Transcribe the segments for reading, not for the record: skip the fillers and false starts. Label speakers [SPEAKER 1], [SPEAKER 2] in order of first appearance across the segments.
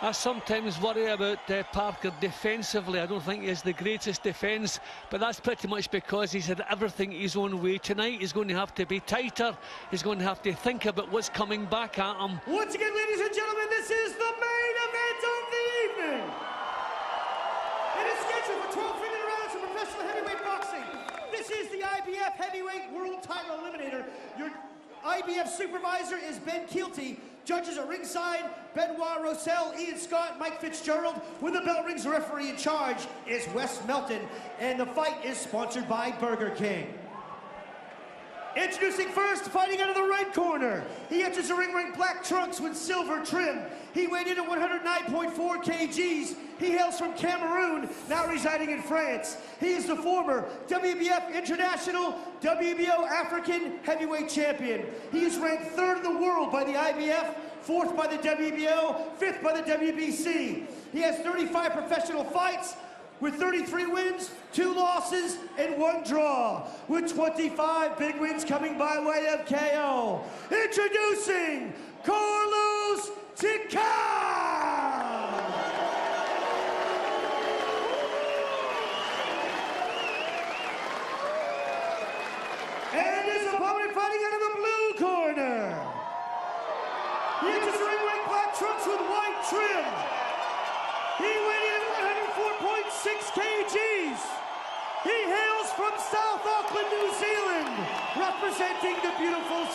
[SPEAKER 1] I sometimes worry about Parker defensively. I don't think he has the greatest defence, but that's pretty much because he's had everything his own way. Tonight he's going to have to be tighter. He's going to have to think about what's coming back at him.
[SPEAKER 2] Once again, ladies and gentlemen, this is the main event of the evening. It is scheduled for 12 minute rounds of professional heavyweight boxing. This is the IBF Heavyweight World Title Eliminator. Your IBF supervisor is Ben Keelty. Judges at ringside, Benoit Rossell, Ian Scott, Mike Fitzgerald. When the bell rings, the referee in charge is Wes Melton. And the fight is sponsored by Burger King. Introducing first, fighting out of the red corner. He enters the ring wearing black trunks with silver trim. He weighed in at 109.4 kgs. He hails from Cameroon, now residing in France. He is the former WBF International, WBO African Heavyweight Champion. He is ranked 3rd in the world by the IBF, 4th by the WBO, 5th by the WBC. He has 35 professional fights, with 33 wins, 2 losses, and 1 draw, with 25 big wins coming by way of KO. Introducing Carlos Takam! And his opponent fighting out of the blue corner. He enters the ring wearing black trunks with white trim. He weighed in at 104.6 kgs. He hails from South Auckland, New Zealand, representing the beautiful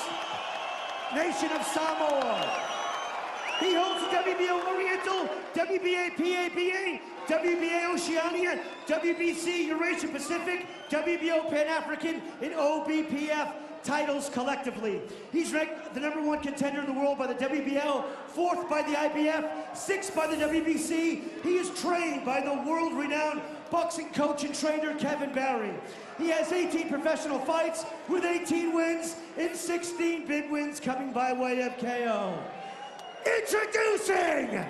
[SPEAKER 2] nation of Samoa. He holds the WBO Oriental, WBA PABA, WBA Oceania, WBC Eurasia Pacific, WBO Pan-African, and OBPF titles collectively. He's ranked the #1 contender in the world by the WBO, 4th by the IBF, 6th by the WBC. He is trained by the world-renowned boxing coach and trainer Kevin Barry. He has 18 professional fights with 18 wins and 16 big wins coming by way of KO. Introducing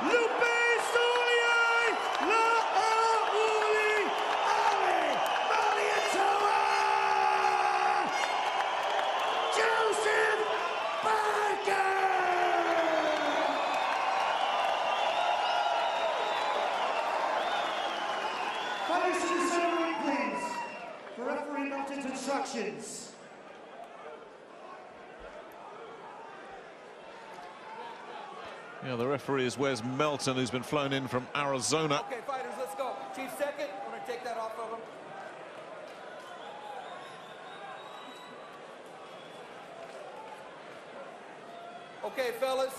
[SPEAKER 2] Lupe Joseph Parker! Fighters to the center ring, please, for referee Melton's instructions.
[SPEAKER 3] Yeah, the referee is Wes Melton, who's been flown in from Arizona.
[SPEAKER 4] Okay, fighters, let's go. Chief second, we're gonna take that off of him. Okay, fellas,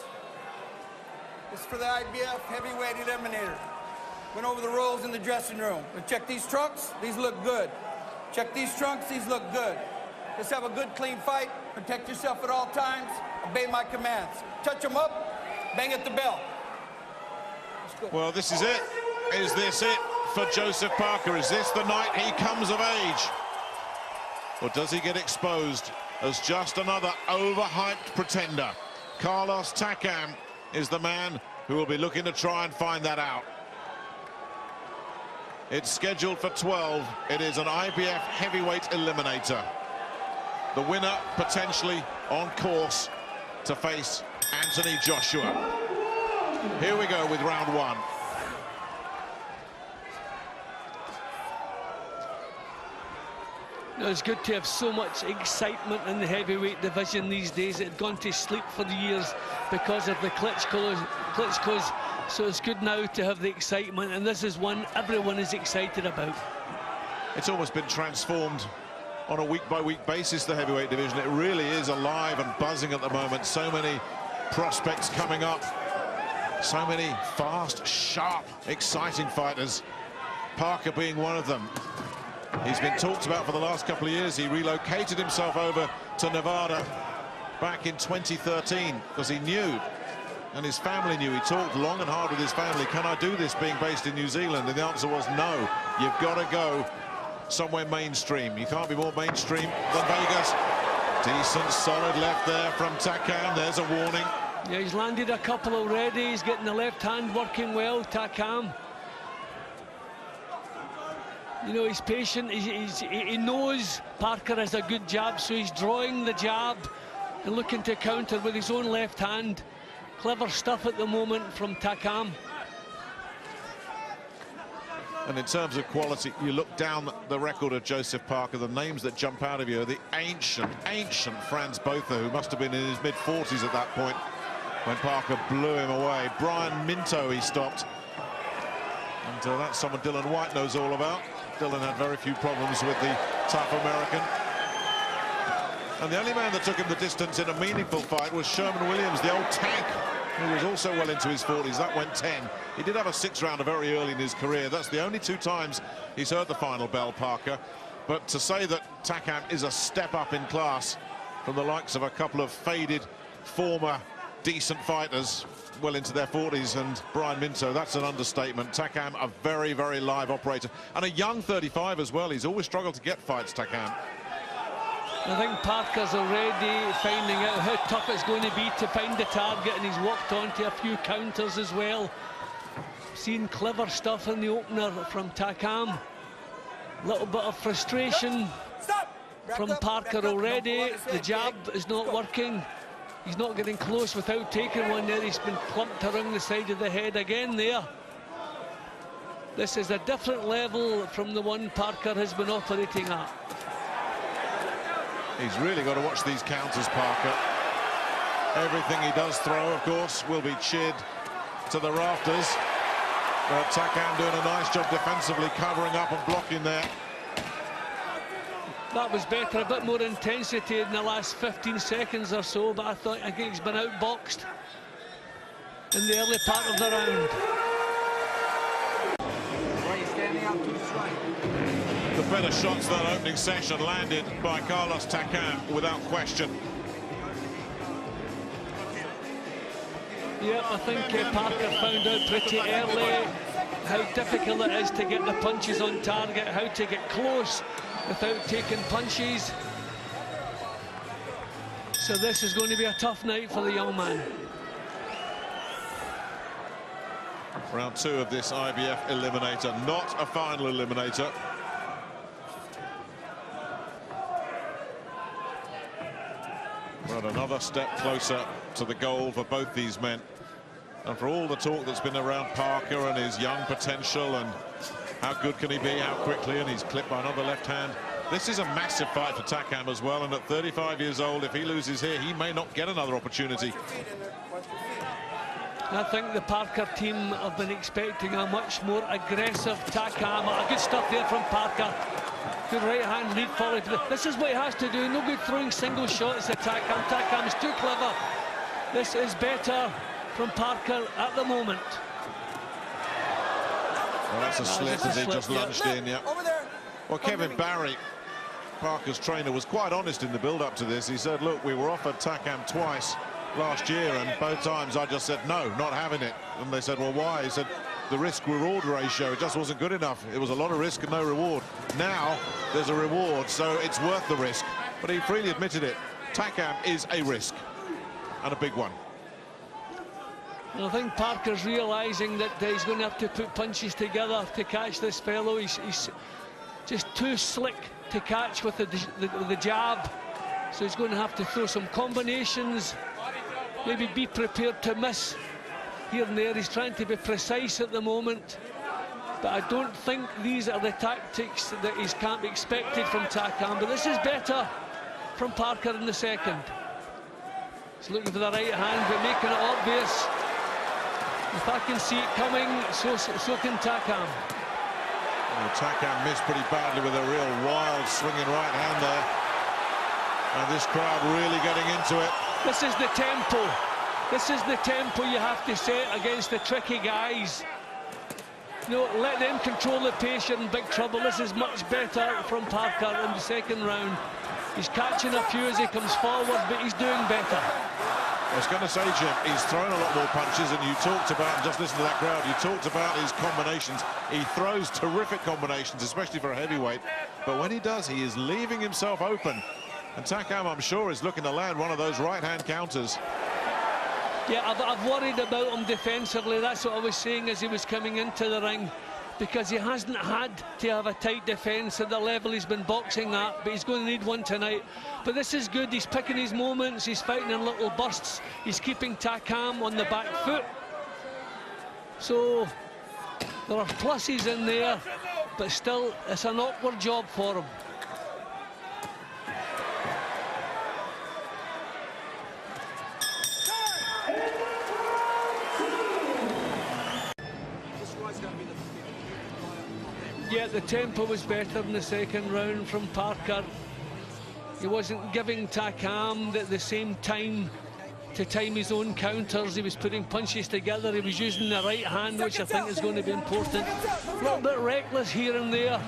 [SPEAKER 4] this is for the IBF Heavyweight Eliminator. Went over the rules in the dressing room. We check these trunks, these look good. Check these trunks, these look good. Let's have a good, clean fight. Protect yourself at all times. Obey my commands. Touch them up, bang at the bell.
[SPEAKER 3] Well, this is it. Is this it for Joseph Parker? Is this the night he comes of age? Or does he get exposed as just another overhyped pretender? Carlos Takam is the man who will be looking to try and find that out. It's scheduled for 12. It is an IBF heavyweight eliminator. The winner potentially on course to face Anthony Joshua. Here we go with round 1.
[SPEAKER 1] It's good to have so much excitement in the heavyweight division these days. It had gone to sleep for years because of the Klitschko's. So it's good now to have the excitement, and this is one everyone is excited about.
[SPEAKER 3] It's almost been transformed on a week-by-week basis, the heavyweight division. It really is alive and buzzing at the moment. So many prospects coming up. So many fast, sharp, exciting fighters. Parker being one of them. He's been talked about for the last couple of years. He relocated himself over to Nevada back in 2013 because he knew, and his family knew. He talked long and hard with his family. Can I do this being based in New Zealand? And the answer was no. You've got to go somewhere mainstream. You can't be more mainstream than Vegas. Decent, solid left there from Takam. There's a warning.
[SPEAKER 1] Yeah, he's landed a couple already. He's getting the left hand working well, Takam. You know, he's patient. He knows Parker has a good jab, so he's drawing the jab and looking to counter with his own left hand. Clever stuff at the moment from Takam.
[SPEAKER 3] And in terms of quality, you look down the record of Joseph Parker, the names that jump out of you are the ancient Franz Botha, who must have been in his mid-40s at that point when Parker blew him away. Brian Minto he stopped. And that's someone Dylan White knows all about. Dylan had very few problems with the tough American. And the only man that took him the distance in a meaningful fight was Sherman Williams, the old tank, who was also well into his 40s. That went 10. He did have a 6-rounder very early in his career. That's the only 2 times he's heard the final bell, Parker. But to say that Takam is a step up in class from the likes of a couple of faded former decent fighters well into their 40s and Brian Minto, that's an understatement. Takam, a very, very live operator, and a young 35 as well. He's always struggled to get fights, Takam.
[SPEAKER 1] I think Parker's already finding out how tough it's going to be to find the target, and he's walked onto a few counters as well. Seen clever stuff in the opener from Takam. A little bit of frustration from Parker already. The jab is not working. He's not getting close without taking one there. He's been clumped around the side of the head again there. This is a different level from the one Parker has been operating at.
[SPEAKER 3] He's really got to watch these counters, Parker. Everything he does throw, of course, will be cheered to the rafters. But Takam doing a nice job defensively, covering up and blocking there.
[SPEAKER 1] That was better, a bit more intensity in the last 15 seconds or so, but I think he's been outboxed in the early part of the round.
[SPEAKER 3] The better shots that opening session landed by Carlos Takam, without question.
[SPEAKER 1] Yeah, I think Parker found out pretty early how difficult it is to get the punches on target, how to get close without taking punches. So this is going to be a tough night for the young man.
[SPEAKER 3] Round 2 of this IBF eliminator, not a final eliminator. But another step closer to the goal for both these men. And for all the talk that's been around Parker and his young potential and how good can he be, how quickly, and he's clipped by another left hand. This is a massive fight for Takam as well, and at 35 years old, if he loses here, he may not get another opportunity.
[SPEAKER 1] I think the Parker team have been expecting a much more aggressive Takam. Good stuff there from Parker. Good right hand lead forward. This is what he has to do. No good throwing single shots at Takam. Takam is too clever. This is better from Parker at the moment.
[SPEAKER 3] Well, that's a slip as he just lunged in, yeah.
[SPEAKER 4] Over there.
[SPEAKER 3] Well, Kevin Barry, Parker's trainer, was quite honest in the build-up to this. He said, look, we were offered Takam twice last year, and both times I just said, no, not having it. And they said, well, why? He said, the risk-reward ratio, it just wasn't good enough. It was a lot of risk and no reward. Now, there's a reward, so it's worth the risk. But he freely admitted it. Takam is a risk, and a big one.
[SPEAKER 1] I think Parker's realising that he's going to have to put punches together to catch this fellow. He's just too slick to catch with the jab. So he's going to have to throw some combinations, maybe be prepared to miss here and there. He's trying to be precise at the moment. But I don't think these are the tactics that can't be expected from Takam. But this is better from Parker in the second. He's looking for the right hand, but making it obvious. If I can see it coming, so can Takam.
[SPEAKER 3] Well, Takam missed pretty badly with a real wild swinging right hand there. And this crowd really getting into it.
[SPEAKER 1] This is the tempo. This is the tempo you have to set against the tricky guys. No, let them control the pace. You're in big trouble. This is much better from Parker in the second round. He's catching a few as he comes forward, but he's doing better.
[SPEAKER 3] I was going to say, Jim, he's thrown a lot more punches, and you talked about, just listen to that crowd, you talked about his combinations. He throws terrific combinations, especially for a heavyweight. But when he does, he is leaving himself open. And Takam, I'm sure, is looking to land one of those right-hand counters.
[SPEAKER 1] Yeah, I've worried about him defensively. That's what I was saying as he was coming into the ring. because he hasn't had to have a tight defence at the level he's been boxing at, but he's going to need one tonight. But this is good. He's picking his moments. He's fighting in little bursts. He's keeping Takam on the back foot. So there are pluses in there, but still it's an awkward job for him. Yeah, the tempo was better in the second round from Parker. He wasn't giving Takam the same time to time his own counters. He was putting punches together. He was using the right hand, which I think is going to be important. A little bit reckless here and there,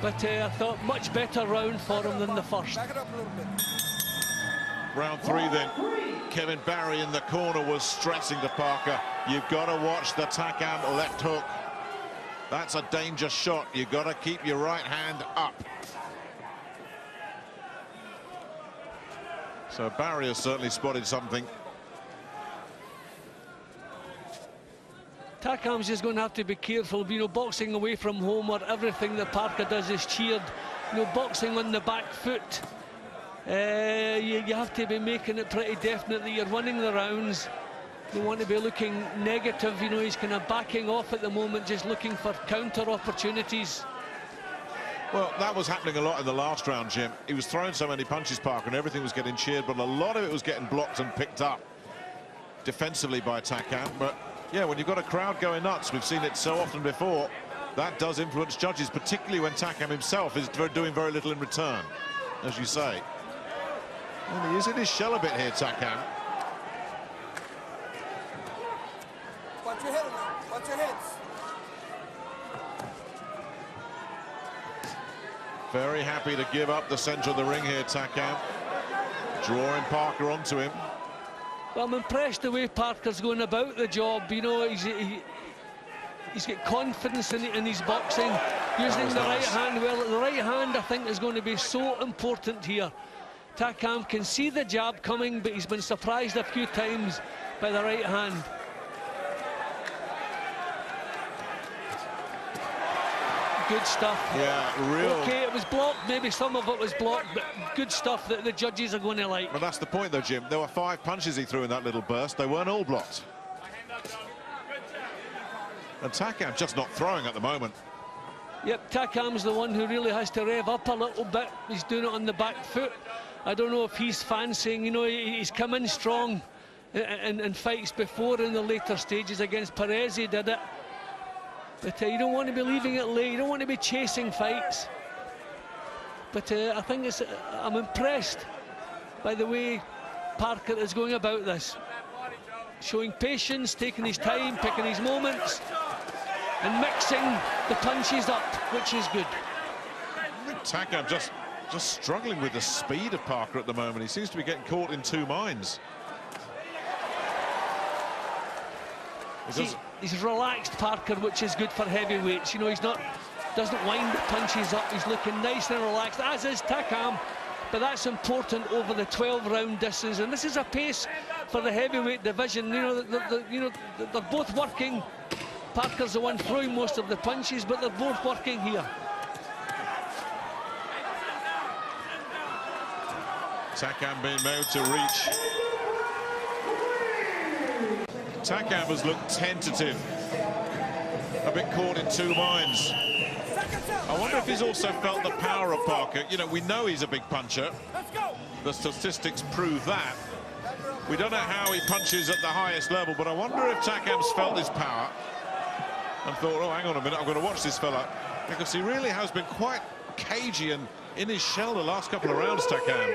[SPEAKER 1] but I thought much better round for him than the first.
[SPEAKER 3] Round 3 then. Kevin Barry in the corner was stressing to Parker, you've got to watch the Takam left hook. That's a danger shot. You've got to keep your right hand up. So Barry has certainly spotted something.
[SPEAKER 1] Takam's just going to have to be careful, you know, boxing away from home where everything that Parker does is cheered. You know, boxing on the back foot, you have to be making it pretty definite that you're winning the rounds. You want to be looking negative, you know, he's kind of backing off at the moment, just looking for counter opportunities.
[SPEAKER 3] Well, that was happening a lot in the last round, Jim. He was throwing so many punches, Parker, and everything was getting cheered, but a lot of it was getting blocked and picked up defensively by Takam. But yeah, when you've got a crowd going nuts, we've seen it so often before, that does influence judges, particularly when Takam himself is doing very little in return, as you say. And he is in his shell a bit here, Takam.
[SPEAKER 4] Watch your head, watch your heads.
[SPEAKER 3] Very happy to give up the centre of the ring here, Takam. Drawing Parker onto him.
[SPEAKER 1] Well, I'm impressed the way Parker's going about the job. You know, he's got confidence in his boxing, using the right hand well. The right hand, I think, is going to be so important here. Takam can see the jab coming, but he's been surprised a few times by the right hand. Good stuff.
[SPEAKER 3] Yeah, real.
[SPEAKER 1] Okay, it was blocked. Maybe some of it was blocked, but good stuff that the judges are going to like.
[SPEAKER 3] But that's the point, though, Jim. There were 5 punches he threw in that little burst. They weren't all blocked. And Takam just not throwing at the moment.
[SPEAKER 1] Yep, Takam's the one who really has to rev up a little bit. He's doing it on the back foot. I don't know if he's fancying, you know, he's come in strong in fights before in the later stages. Against Perez, he did it. But you don't want to be leaving it late. You don't want to be chasing fights. But I think I'm impressed by the way Parker is going about this. Showing patience, taking his time, picking his moments, and mixing the punches up, which is good.
[SPEAKER 3] I think Takam just struggling with the speed of Parker at the moment. He seems to be getting caught in 2 minds.
[SPEAKER 1] He's relaxed, Parker, which is good for heavyweights. You know, doesn't wind the punches up. He's looking nice and relaxed, as is Takam. But that's important over the 12-round distance. And this is a pace for the heavyweight division. You know, they're both working. Parker's the one throwing most of the punches, but they're both working here.
[SPEAKER 3] Takam being able to reach. Takam has looked tentative, a bit caught in 2 minds. I wonder if he's also felt the power of Parker. You know, we know he's a big puncher. The statistics prove that. We don't know how he punches at the highest level, but I wonder if Takam's felt his power and thought, oh, hang on a minute, I'm going to watch this fella. Because he really has been quite cagey and in his shell the last couple of rounds, Takam.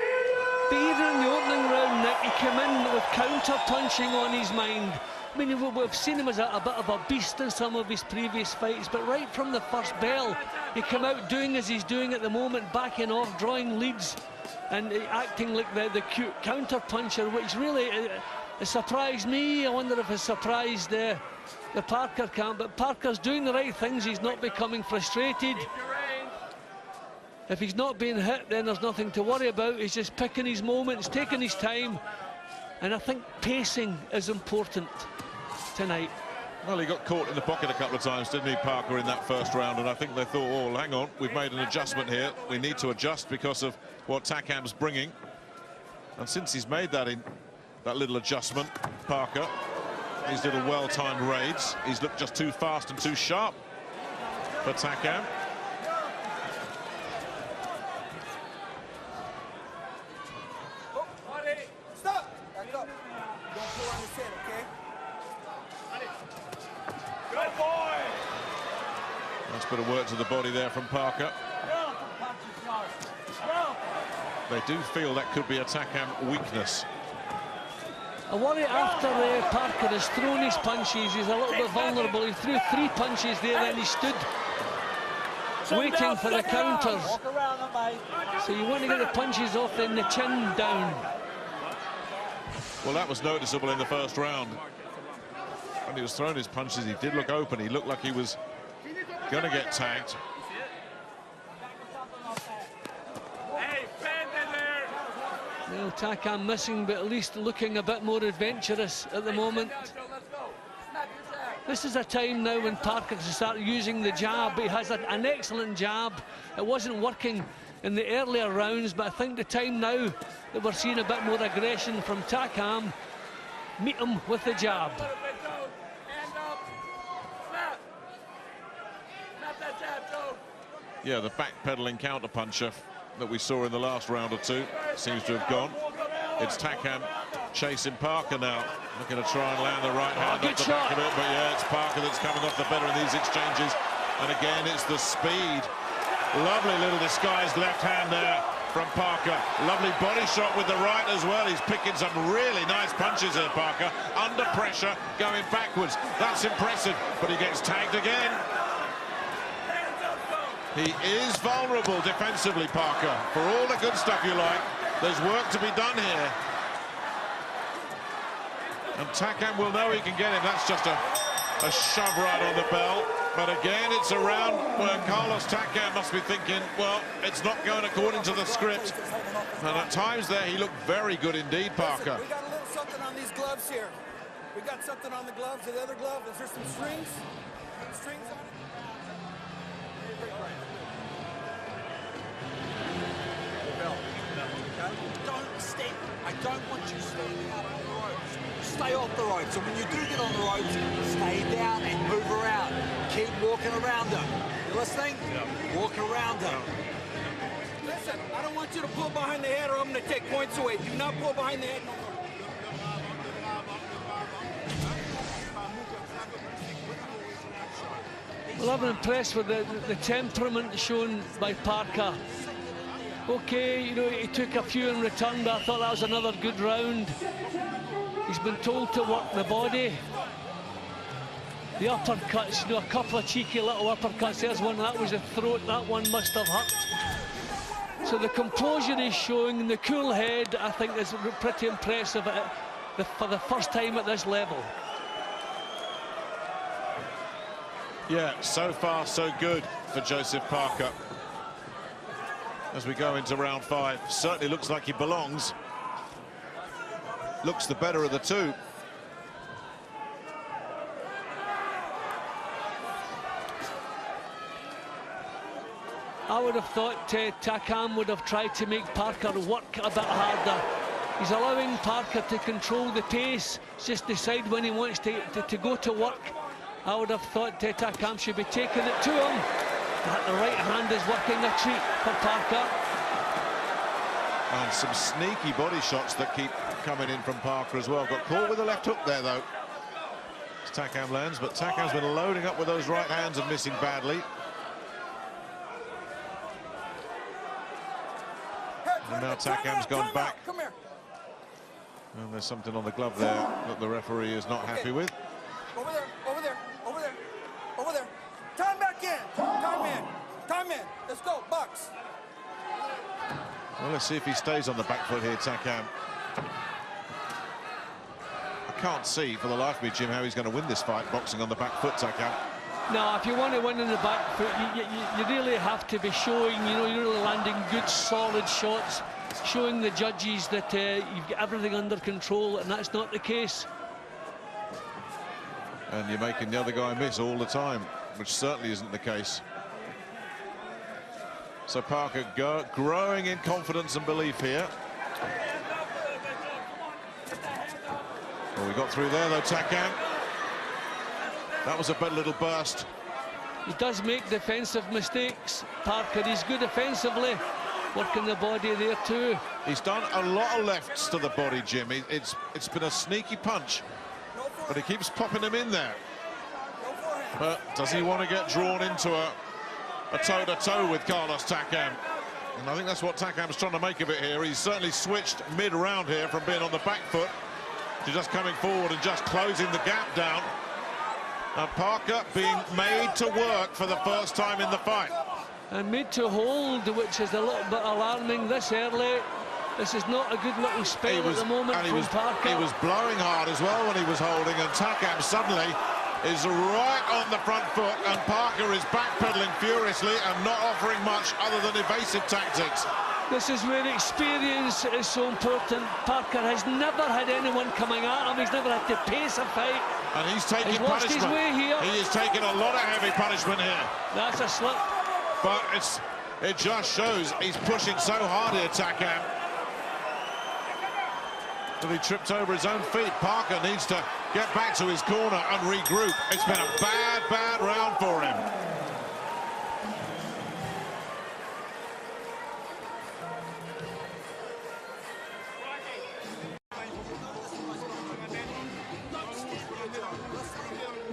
[SPEAKER 1] But even in the opening round, Nick, he came in with counter-punching on his mind. I mean, we've seen him as a bit of a beast in some of his previous fights, but right from the first bell, he came out doing as he's doing at the moment, backing off, drawing leads, and acting like the cute counter-puncher, which really surprised me. I wonder if it surprised the Parker camp, but Parker's doing the right things. He's not becoming frustrated. If he's not being hit, then there's nothing to worry about. He's just picking his moments, taking his time, and I think pacing is important tonight.
[SPEAKER 3] Well, he got caught in the pocket a couple of times, didn't he, Parker, in that first round, and I think they thought, oh, hang on, we've made an adjustment here. We need to adjust because of what Takam's bringing. And since he's made that little adjustment, Parker, these little well-timed raids, he's looked just too fast and too sharp for Takam.
[SPEAKER 4] Stop! Back up. Don't pull on his head, okay? Good boy!
[SPEAKER 3] Nice bit of work to the body there from Parker. They do feel that could be a Takam weakness.
[SPEAKER 1] I worry after Parker has thrown his punches, he's a little bit vulnerable. He threw 3 punches there, then he stood waiting for the counters. So you want to get the punches off, then the chin down.
[SPEAKER 3] Well, that was noticeable in the first round. When he was throwing his punches, he did look open. He looked like he was going to get tagged.
[SPEAKER 1] Well, Takam missing, but at least looking a bit more adventurous at the moment. This is a time now when Parker can start using the jab. He has an excellent jab. It wasn't working in the earlier rounds, but I think the time now that we're seeing a bit more aggression from Takam, meet him with the jab.
[SPEAKER 3] Yeah, the backpedaling counter-puncher that we saw in the last round or two seems to have gone. It's Takam chasing Parker now, looking to try and land the right hand off the back of it, but yeah, it's Parker that's coming off the better in these exchanges. And again, it's the speed. Lovely little disguised left hand there from Parker. Lovely body shot with the right as well. He's picking some really nice punches there, Parker. Under pressure, going backwards. That's impressive, but he gets tagged again. He is vulnerable defensively, Parker. For all the good stuff you like, there's work to be done here. And Takam will know he can get him. That's just a shove right on the bell. But again, it's a round where Carlos Takam must be thinking, well, it's not going according to the script. And at times there, he looked very good indeed, Parker.
[SPEAKER 4] We got a little something on these gloves here. We got something on the gloves. The other glove, is there some strings? Strings on it?
[SPEAKER 5] Don't step. I don't want you standing up on the ropes. Stay off the ropes. And when you do get on the ropes, stay down and move around. Keep walking around them. You listening? Yeah. Walk around them.
[SPEAKER 4] Listen, I don't want you to pull behind the head or I'm going to take points away. Do not pull behind the head no more.
[SPEAKER 1] Well, I'm impressed with the temperament shown by Parker. Okay, you know, he took a few in return, but I thought that was another good round. He's been told to work the body. The uppercuts, you know, a couple of cheeky little uppercuts. There's one, that was the throat, that one must have hurt. So the composure he's showing, the cool head, I think is pretty impressive for the first time at this level.
[SPEAKER 3] Yeah, so far so good for Joseph Parker. As we go into round 5, certainly looks like he belongs. Looks the better of the two.
[SPEAKER 1] I would have thought Takam would have tried to make Parker work a bit harder. He's allowing Parker to control the pace, just decide when he wants to go to work. I would have thought Takam should be taking it to him. But the right hand is working a treat for Parker.
[SPEAKER 3] And some sneaky body shots that keep coming in from Parker as well. Got caught with a left hook there, though. As Takam lands, but Takam's been loading up with those right hands and missing badly. And now Takam's gone back.
[SPEAKER 4] Come here.
[SPEAKER 3] And there's something on the glove there that the referee is not happy with.
[SPEAKER 4] Over there, over there, over there, over there. Time back in. Time in. Time in. Let's go, Bucks.
[SPEAKER 3] Well, let's see if he stays on the back foot here, Takam. I can't see for the life of me, Jim, how he's going to win this fight boxing on the back foot, Takam.
[SPEAKER 1] No, if you want to win in the back foot, you really have to be showing, you know, you're really landing good, solid shots, showing the judges that you've got everything under control, and that's not the case.
[SPEAKER 3] And you're making the other guy miss all the time, which certainly isn't the case. So Parker growing in confidence and belief here. Well, we got through there though, Takam. That was a better little burst.
[SPEAKER 1] He does make defensive mistakes, Parker. He's good offensively, working the body there too.
[SPEAKER 3] He's done a lot of lefts to the body, Jim. It's been a sneaky punch, but he keeps popping him in there. But does he want to get drawn into a toe-to-toe with Carlos Takam? And I think that's what Takam's trying to make of it here. He's certainly switched mid-round here from being on the back foot to just coming forward and just closing the gap down. And Parker being made to work for the first time in the fight.
[SPEAKER 1] And made to hold, which is a little bit alarming this early. This is not a good little spell at the moment from Parker.
[SPEAKER 3] He was blowing hard as well when he was holding, and Takam suddenly is right on the front foot, and Parker is backpedaling furiously and not offering much other than evasive tactics.
[SPEAKER 1] This is where experience is so important. Parker has never had anyone coming at him. He's never had to pace a fight.
[SPEAKER 3] And he's taking
[SPEAKER 1] He's lost
[SPEAKER 3] punishment.
[SPEAKER 1] his way here.
[SPEAKER 3] He is taking a lot of heavy punishment here.
[SPEAKER 1] That's a slip.
[SPEAKER 3] But it just shows he's pushing so hard here, Takam, that he tripped over his own feet. Parker needs to get back to his corner and regroup. It's been a bad round for him.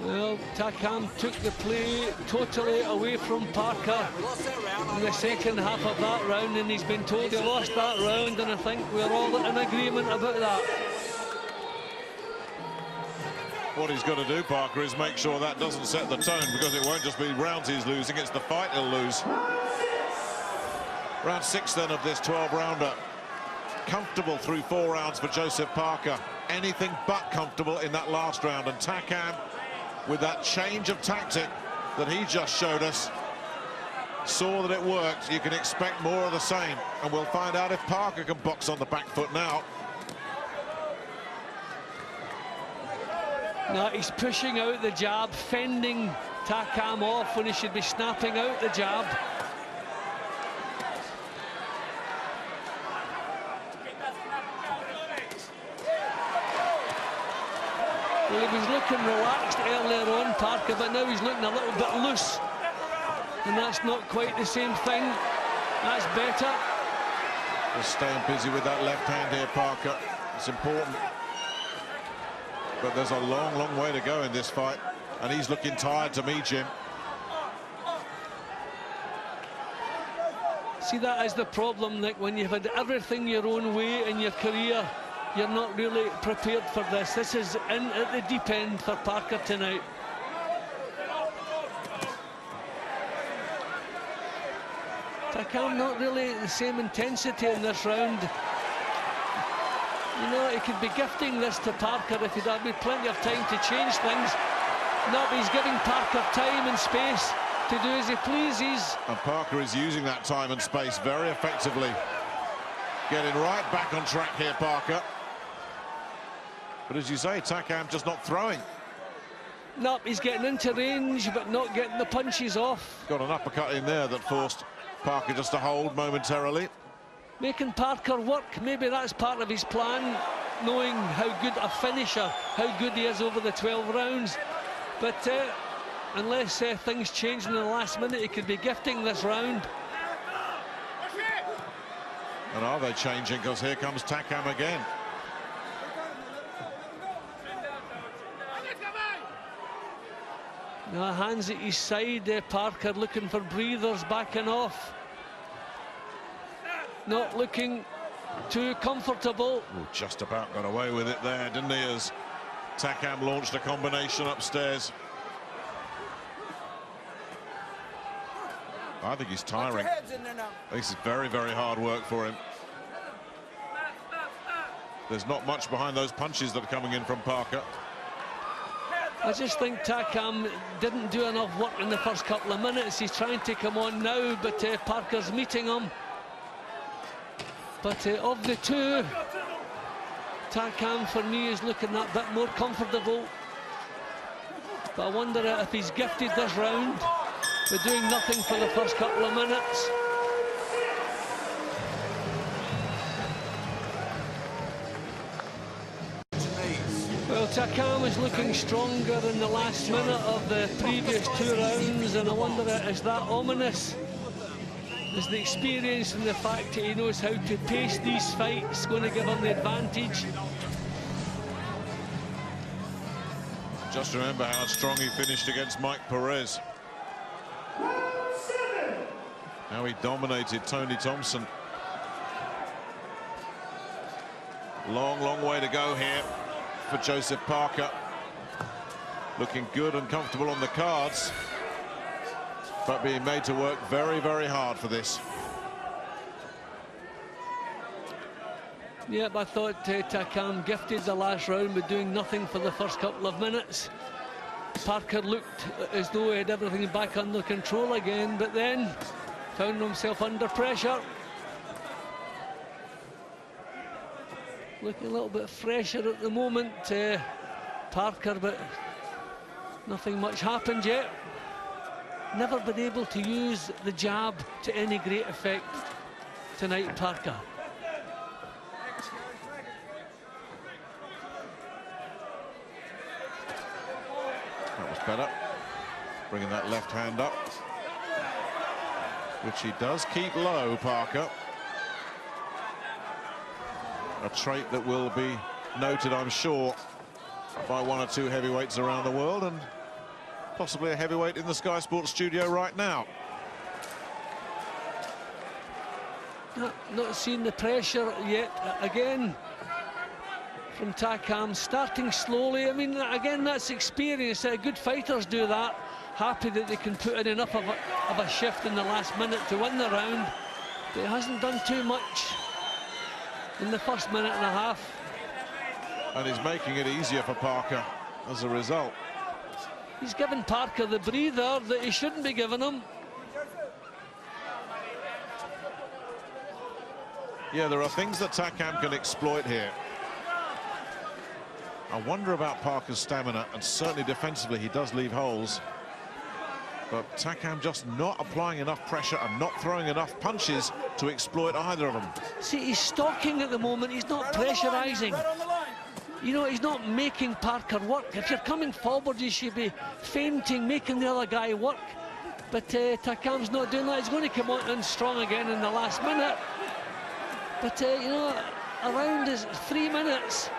[SPEAKER 1] Well, Takam took the play totally away from Parker in the second half of that round, and he's been told he lost that round, and I think we're all in agreement about that.
[SPEAKER 3] What he's got to do, Parker, is make sure that doesn't set the tone, because it won't just be rounds he's losing, it's the fight he'll lose. Round 6 then of this 12-rounder. Comfortable through 4 rounds for Joseph Parker. Anything but comfortable in that last round, and Takam, with that change of tactic that he just showed us, saw that it worked. You can expect more of the same, and we'll find out if Parker can box on the back foot now.
[SPEAKER 1] Now he's pushing out the jab, fending Takam off when he should be snapping out the jab. Well, he was looking relaxed earlier on, Parker, but now he's looking a little bit loose. And that's not quite the same thing. That's better.
[SPEAKER 3] Just staying busy with that left hand here, Parker. It's important. But there's a long way to go in this fight. And he's looking tired to me, Jim.
[SPEAKER 1] See, that is the problem, Nick, when you've had everything your own way in your career, you're not really prepared for this. This is in at the deep end for Parker tonight. Takam not really the same intensity in this round. You know, he could be gifting this to Parker if he'd had plenty of time to change things. No, he's giving Parker time and space to do as he pleases.
[SPEAKER 3] And Parker is using that time and space very effectively. Getting right back on track here, Parker. But as you say, Takam just not throwing.
[SPEAKER 1] No, he's getting into range, but not getting the punches off.
[SPEAKER 3] Got an uppercut in there that forced Parker just to hold momentarily.
[SPEAKER 1] Making Parker work, maybe that's part of his plan, knowing how good a finisher, how good he is over the 12 rounds. But unless things change in the last minute, he could be gifting this round.
[SPEAKER 3] And are they changing? Because here comes Takam again.
[SPEAKER 1] Now, hands at his side, Parker looking for breathers, backing off. Not looking too comfortable.
[SPEAKER 3] Ooh, just about got away with it there, didn't he, as Takam launched a combination upstairs. I think he's tiring. This is very hard work for him. There's not much behind those punches that are coming in from Parker.
[SPEAKER 1] I just think Takam didn't do enough work in the first couple of minutes. He's trying to come on now, but Parker's meeting him. But of the two, Takam for me is looking that bit more comfortable. But I wonder if he's gifted this round with doing nothing for the first couple of minutes. Well, Takam is looking stronger in the last minute of the previous 2 rounds, and I wonder, is that ominous? Is the experience and the fact that he knows how to pace these fights going to give him the advantage?
[SPEAKER 3] Just remember how strong he finished against Mike Perez. How he dominated Tony Thompson. Long, long way to go here for Joseph Parker. Looking good and comfortable on the cards, but being made to work very, very hard for this.
[SPEAKER 1] Yep, I thought Takam gifted the last round with doing nothing for the first couple of minutes. Parker looked as though he had everything back under control again, but then found himself under pressure. Looking a little bit fresher at the moment, Parker, but nothing much happened yet. Never been able to use the jab to any great effect tonight, Parker.
[SPEAKER 3] That was better. Bringing that left hand up, which he does keep low, Parker. A trait that will be noted, I'm sure, by 1 or 2 heavyweights around the world, and possibly a heavyweight in the Sky Sports studio right now.
[SPEAKER 1] Not seeing the pressure yet. Again, from Takam, starting slowly. I mean, again, that's experience. Good fighters do that. Happy that they can put in enough of a shift in the last minute to win the round. But he hasn't done too much in the first minute and a half.
[SPEAKER 3] And he's making it easier for Parker as a result.
[SPEAKER 1] He's given Parker the breather that he shouldn't be giving him.
[SPEAKER 3] Yeah, there are things that Takam can exploit here. I wonder about Parker's stamina, and certainly defensively he does leave holes. But Takam just not applying enough pressure and not throwing enough punches to exploit either of them.
[SPEAKER 1] See, he's stalking at the moment, he's not pressurising. You know, he's not making Parker work. If you're coming forward, you should be feinting, making the other guy work. But Takam's not doing that. He's going to come on in strong again in the last minute. But, you know, a round is 3 minutes.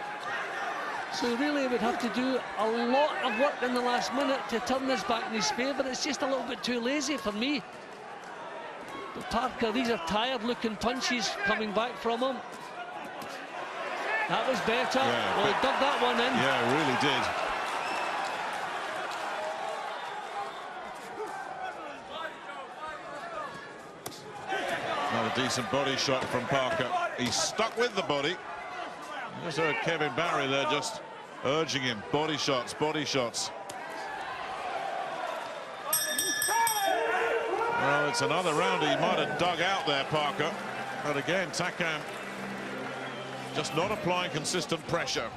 [SPEAKER 1] So really he would have to do a lot of work in the last minute to turn this back in his favour. It's just a little bit too lazy for me. But Parker, these are tired-looking punches coming back from him. That was better.
[SPEAKER 3] Yeah,
[SPEAKER 1] well, he dug that one in.
[SPEAKER 3] Yeah, really did. Another decent body shot from Parker. He's stuck with the body. Just heard Kevin Barry there just urging him. Body shots, body shots. Well, it's another round he might have dug out there, Parker. But again, Takam just not applying consistent pressure.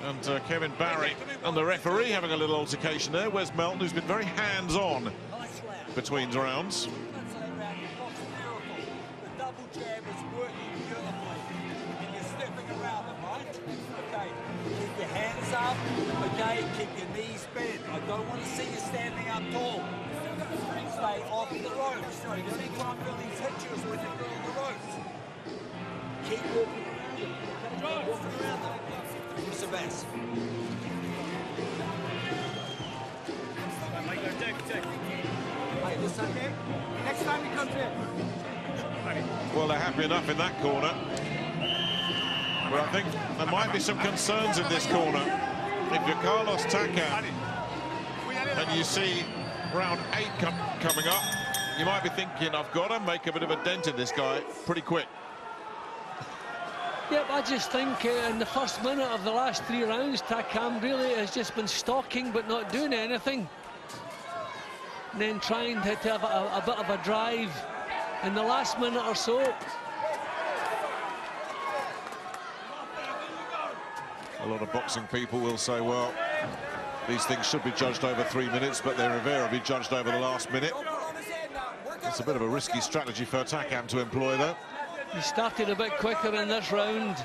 [SPEAKER 3] And Kevin Barry and the referee having a little altercation there. Wes Melton, who's been very hands-on between rounds.
[SPEAKER 5] Keep your hands up, okay? Keep your knees bent. I don't want to see you standing up tall. Stay off the ropes. The only time Billy's hit you is when you're on the ropes. Keep walking around them. Walking around them. What's the best? Hey, this okay? Next time he comes in.
[SPEAKER 3] Well, they're happy enough in that corner. But I think there might be some concerns in this corner. If you're Carlos Takam and you see round 8 coming up, you might be thinking, I've got to make a bit of a dent in this guy pretty quick.
[SPEAKER 1] Yep, I just think in the first minute of the last 3 rounds, Takam really has just been stalking but not doing anything. And then trying to have a bit of a drive in the last minute or so.
[SPEAKER 3] A lot of boxing people will say, well, These things should be judged over 3 minutes, but they're invariably judged over the last minute. It's a bit of a risky strategy for Takam to employ, though.
[SPEAKER 1] He started a bit quicker in this round.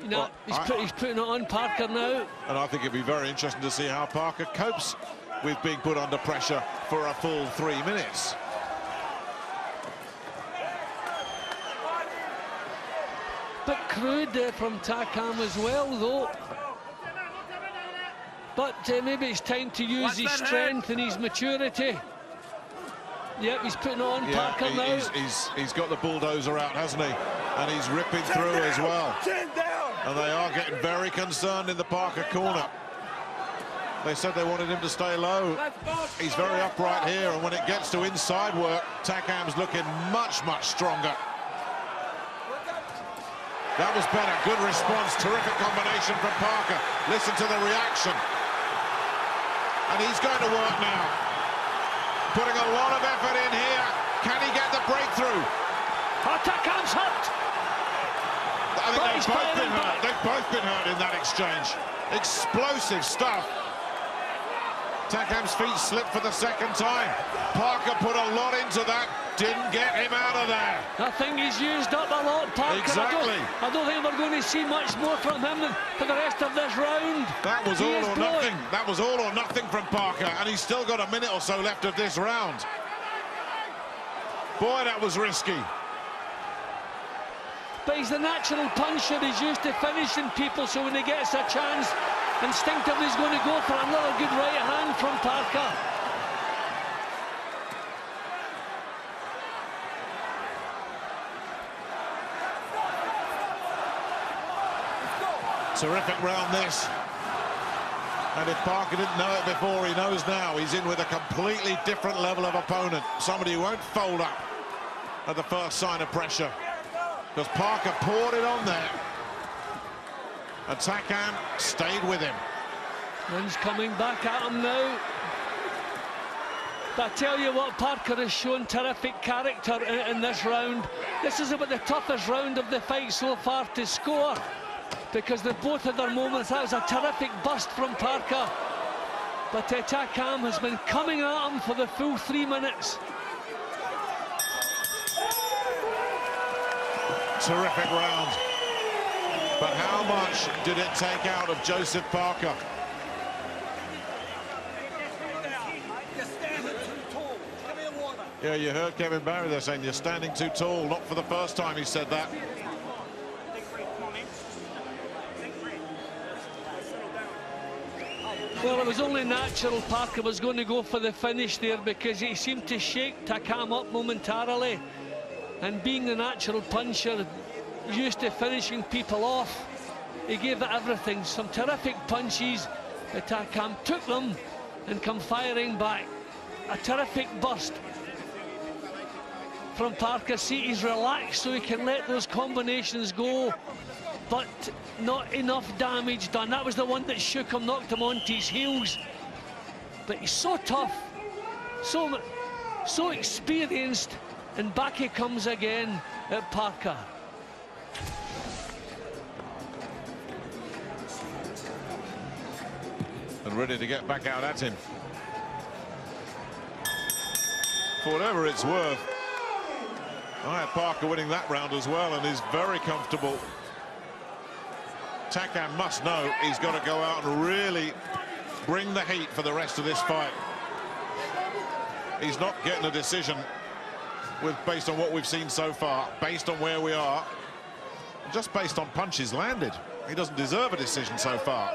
[SPEAKER 1] You know,
[SPEAKER 3] well,
[SPEAKER 1] he's putting it on Parker now.
[SPEAKER 3] And I think it'd be very interesting to see how Parker copes with being put under pressure for a full 3 minutes.
[SPEAKER 1] Bit crude from Takam as well, though. But maybe it's time to use his strength and his maturity. Yep, he's putting on Parker now.
[SPEAKER 3] He's got the bulldozer out, hasn't he? And he's ripping through as well. And they are getting very concerned in the Parker corner. They said they wanted him to stay low. He's very upright here, and when it gets to inside work, Takam's looking much, much stronger. That was better. Good response. Terrific combination from Parker. Listen to the reaction. And he's going to work now. Putting a lot of effort in here. Can he get the breakthrough?
[SPEAKER 1] Oh, Takam's hurt.
[SPEAKER 3] I think they've both been hurt. They've both been hurt in that exchange. Explosive stuff. Takam's feet slipped for the second time. Parker put a lot into that. Didn't get him out of there.
[SPEAKER 1] I think he's used up a lot, Parker.
[SPEAKER 3] Exactly.
[SPEAKER 1] I don't think we're going to see much more from him for the rest of this round.
[SPEAKER 3] That was all or nothing. That was all or nothing from Parker, and he's still got a minute or so left of this round. Boy, that was risky.
[SPEAKER 1] But he's a natural puncher. He's used to finishing people, so when he gets a chance, instinctively he's going to go for another good right hand from Parker.
[SPEAKER 3] Terrific round this. And if Parker didn't know it before, he knows now. He's in with a completely different level of opponent. Somebody who won't fold up at the first sign of pressure. Because Parker poured it on there. And Takam stayed with him.
[SPEAKER 1] Lynn's coming back at him now. But I tell you what, Parker has shown terrific character in this round. This is about the toughest round of the fight so far to score, because they both had their moments. That was a terrific burst from Parker. But Takam has been coming at him for the full 3 minutes.
[SPEAKER 3] Terrific round. But how much did it take out of Joseph Parker? Yeah, you heard Kevin Barry there saying you're standing too tall. Not for the first time he said that.
[SPEAKER 1] Well, it was only natural Parker was going to go for the finish there, because he seemed to shake Takam up momentarily. And being the natural puncher, used to finishing people off, he gave it everything. Some terrific punches, but Takam took them and come firing back. A terrific burst from Parker. See, he's relaxed so he can let those combinations go, but not enough damage done. That was the one that shook him, knocked him onto his heels. But he's so tough, so experienced, and back he comes again at Parker.
[SPEAKER 3] And ready to get back out at him. For whatever it's worth, I had Parker winning that round as well, and is very comfortable. Takam must know he's got to go out and really bring the heat for the rest of this fight. He's not getting a decision based on what we've seen so far, based on where we are, just based on punches landed. He doesn't deserve a decision so far.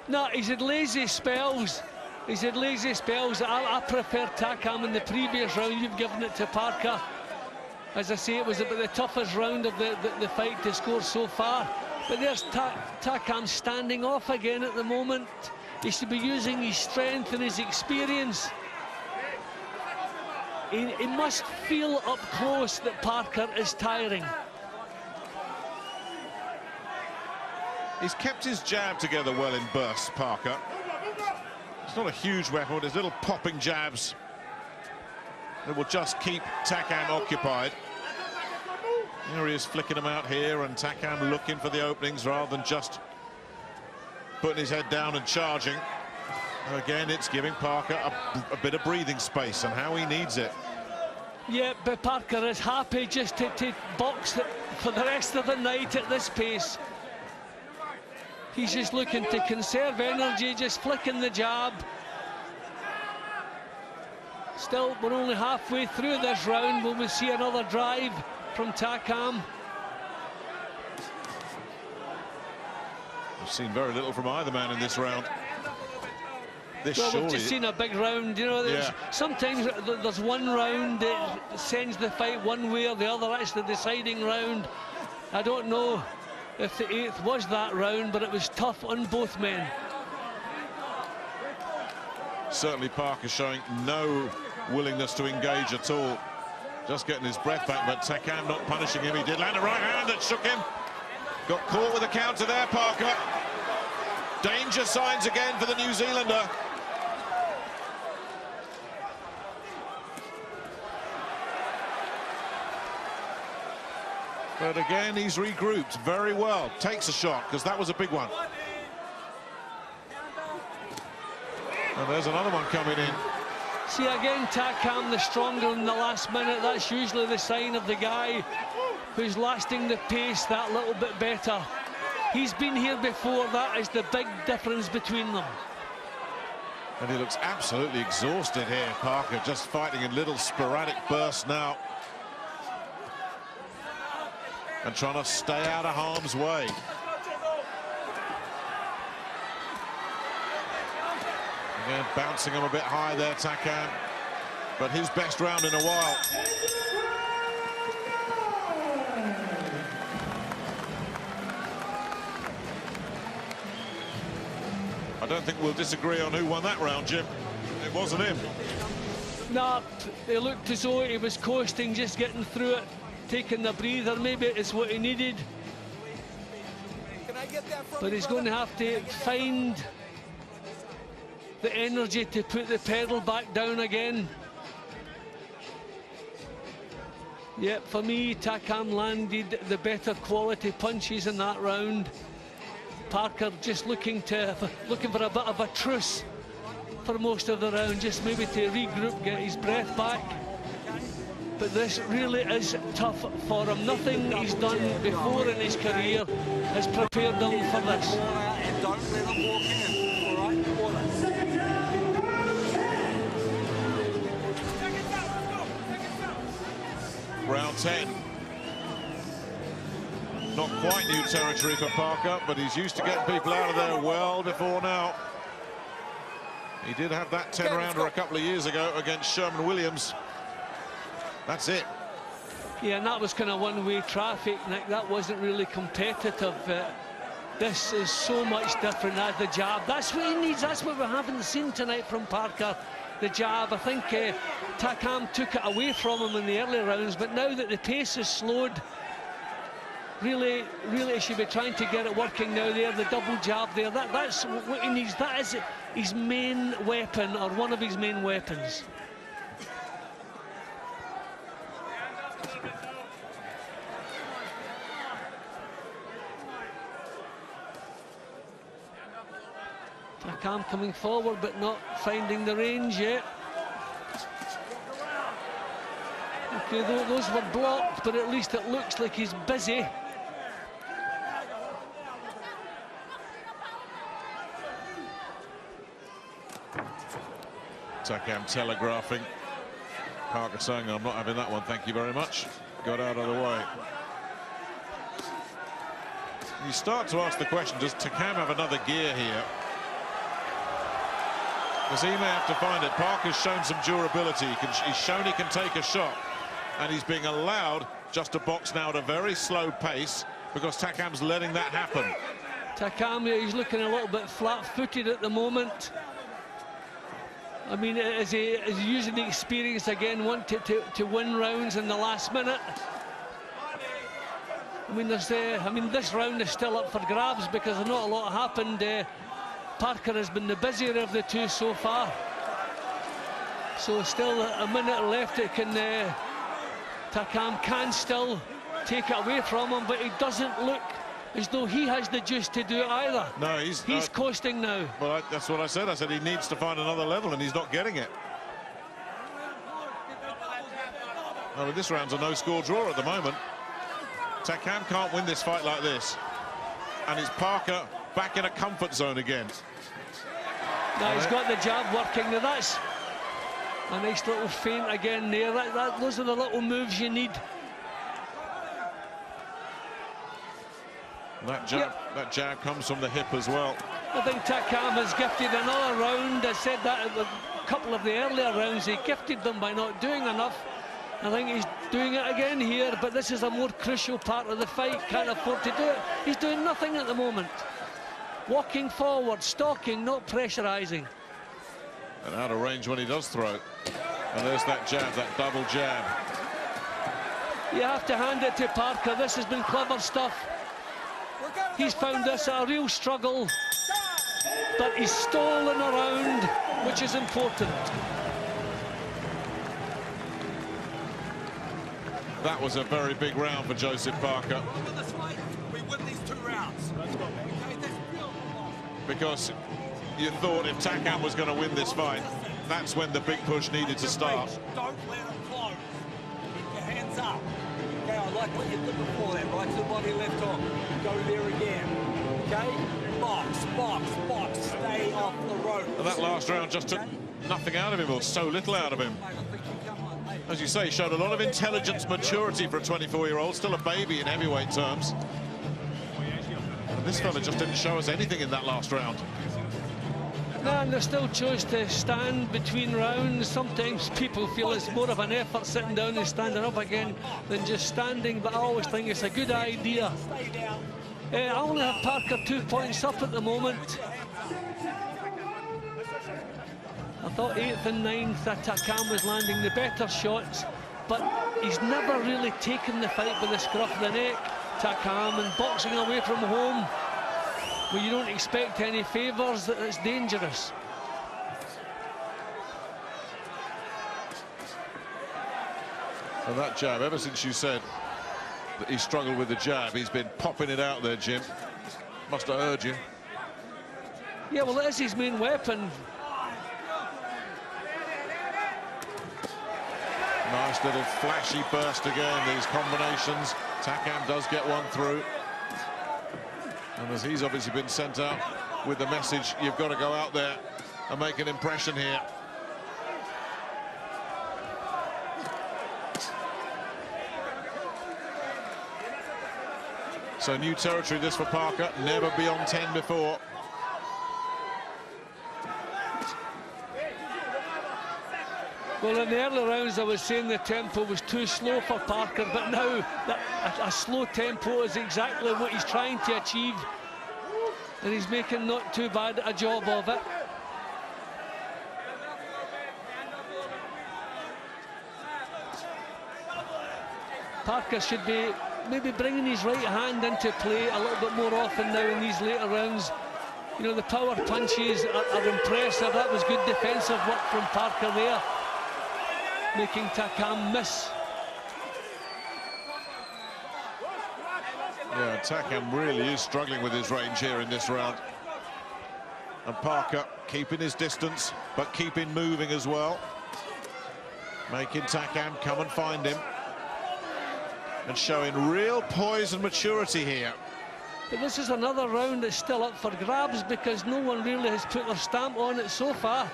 [SPEAKER 1] No, he's had lazy spells. He's had lazy spells. I prefer Takam in the previous round. You've given it to Parker. As I say, it was about the toughest round of the fight to score so far. But there's Takam standing off again at the moment. He should be using his strength and his experience. He must feel up close that Parker is tiring.
[SPEAKER 3] He's kept his jab together well in bursts, Parker. It's not a huge weapon, there's little popping jabs that will just keep Takam occupied. Here he is flicking them out here, and Takam looking for the openings rather than just putting his head down and charging. Again, it's giving Parker a bit of breathing space, and how he needs it.
[SPEAKER 1] Yeah, but Parker is happy just to box for the rest of the night at this pace. He's just looking to conserve energy, just flicking the jab. Still, we're only halfway through this round. Will we see another drive from Takam?
[SPEAKER 3] We've seen very little from either man in this round.
[SPEAKER 1] Well, we've just seen a big round, you know.
[SPEAKER 3] Yeah.
[SPEAKER 1] Sometimes there's one round that sends the fight one way or the other. That's the deciding round. I don't know if the 8th was that round, but it was tough on both men.
[SPEAKER 3] Certainly Parker showing no willingness to engage at all. Just getting his breath back, but Takam not punishing him. He did land a right hand that shook him. Got caught with a counter there, Parker. Danger signs again for the New Zealander. But again, he's regrouped very well. Takes a shot, because that was a big one. And there's another one coming in.
[SPEAKER 1] See, again, Takam the stronger in the last minute. That's usually the sign of the guy who's lasting the pace that little bit better. He's been here before. That is the big difference between them.
[SPEAKER 3] And he looks absolutely exhausted here, Parker, just fighting in little sporadic bursts now. And trying to stay out of harm's way. Again, bouncing him a bit high there, Takam. But his best round in a while. I don't think we'll disagree on who won that round, Jim. It wasn't him.
[SPEAKER 1] Nah, it looked as though he was coasting, just getting through it, taking the breather. Maybe it's what he needed. But he's going to have to find the energy to put the pedal back down again. Yep, for me, Takam landed the better quality punches in that round. Parker just looking for a bit of a truce for most of the round, just maybe to regroup, get his breath back. But this really is tough for him. Nothing he's done before in his career has prepared him for this.
[SPEAKER 5] And don't let him walk in. All right,
[SPEAKER 3] Round 10. Not quite new territory for Parker, but he's used to getting people out of there well before now. He did have that 10-rounder a couple of years ago against Sherman Williams. That's it.
[SPEAKER 1] Yeah, and that was kind of one-way traffic, Nick. That wasn't really competitive. This is so much different as the jab. That's what he needs. That's what we haven't seen tonight from Parker. The jab. I think Takam took it away from him in the early rounds, but now that the pace is slowed, really he should be trying to get it working now there. The double jab there. That's what he needs. That is his main weapon, or one of his main weapons. Takam coming forward but not finding the range yet. Okay, those were blocked, but at least it looks like he's busy.
[SPEAKER 3] Takam telegraphing. Parker saying, I'm not having that one, thank you very much. Got out of the way. You start to ask the question, does Takam have another gear here? Because he may have to find it. Parker's shown some durability. He's shown he can take a shot. And he's being allowed just to box now at a very slow pace because Takam's letting that happen.
[SPEAKER 1] Takam, he's looking a little bit flat-footed at the moment. I mean, is he using the experience again, wanting to win rounds in the last minute? I mean, this round is still up for grabs because not a lot happened. Parker has been the busier of the two so far. So still a minute left. It can Takam can still take it away from him, but he doesn't look as though he has the juice to do it either.
[SPEAKER 3] No, he's
[SPEAKER 1] coasting now.
[SPEAKER 3] Well, that's what I said. I said he needs to find another level, and he's not getting it. Well, this round's a no-score draw at the moment. Takam can't win this fight like this. And it's Parker back in a comfort zone again.
[SPEAKER 1] Now he's got the jab working. Now that's a nice little feint again there. Those are the little moves you need.
[SPEAKER 3] That jab comes from the hip as well.
[SPEAKER 1] I think Takam has gifted another round. I said that in a couple of the earlier rounds. He gifted them by not doing enough. I think he's doing it again here, but this is a more crucial part of the fight. Can't afford to do it. He's doing nothing at the moment. Walking forward, stalking, not pressurising.
[SPEAKER 3] And out of range when he does throw. And there's that jab, that double jab.
[SPEAKER 1] You have to hand it to Parker. This has been clever stuff. He's found this a real struggle, but he's stolen a round, which is important.
[SPEAKER 3] That was a very big round for Joseph Parker.
[SPEAKER 5] We win these 2 rounds.
[SPEAKER 3] Because you thought if Takam was going to win this fight, that's when the big push needed to start.
[SPEAKER 5] Don't let him close. Keep your hands up. Okay, I like what you did before that, right to the body, left hook. Go there again. Okay? Box, box, box. Stay off the rope.
[SPEAKER 3] And that last round just took nothing out of him, or so little out of him. As you say, showed a lot of intelligence, maturity for a 24-year-old, still a baby in heavyweight terms. And this fella just didn't show us anything in that last round.
[SPEAKER 1] No, and they still chose to stand between rounds. Sometimes people feel it's more of an effort sitting down and standing up again than just standing, but I always think it's a good idea. I only have Parker 2 points up at the moment. I thought 8th and 9th that Takam was landing the better shots, but he's never really taken the fight by the scruff of the neck, Takam, and boxing away from home where you don't expect any favours, it's dangerous.
[SPEAKER 3] And that jab, ever since you said that he struggled with the jab, he's been popping it out there, Jim. Must have heard you.
[SPEAKER 1] Yeah, well, it is his main weapon.
[SPEAKER 3] Nice little flashy burst again, these combinations. Takam does get one through. And as he's obviously been sent out with the message, you've got to go out there and make an impression here. So new territory this for Parker, never beyond 10 before.
[SPEAKER 1] Well, in the early rounds I was saying the tempo was too slow for Parker, but now a slow tempo is exactly what he's trying to achieve, and he's making not too bad a job of it. Parker should be maybe bringing his right hand into play a little bit more often now in these later rounds. You know, the power punches are impressive. That was good defensive work from Parker there, making Takam miss.
[SPEAKER 3] Yeah, Takam really is struggling with his range here in this round. And Parker keeping his distance, but keeping moving as well. Making Takam come and find him. And showing real poise and maturity here.
[SPEAKER 1] But this is another round that's still up for grabs because no one really has put their stamp on it so far.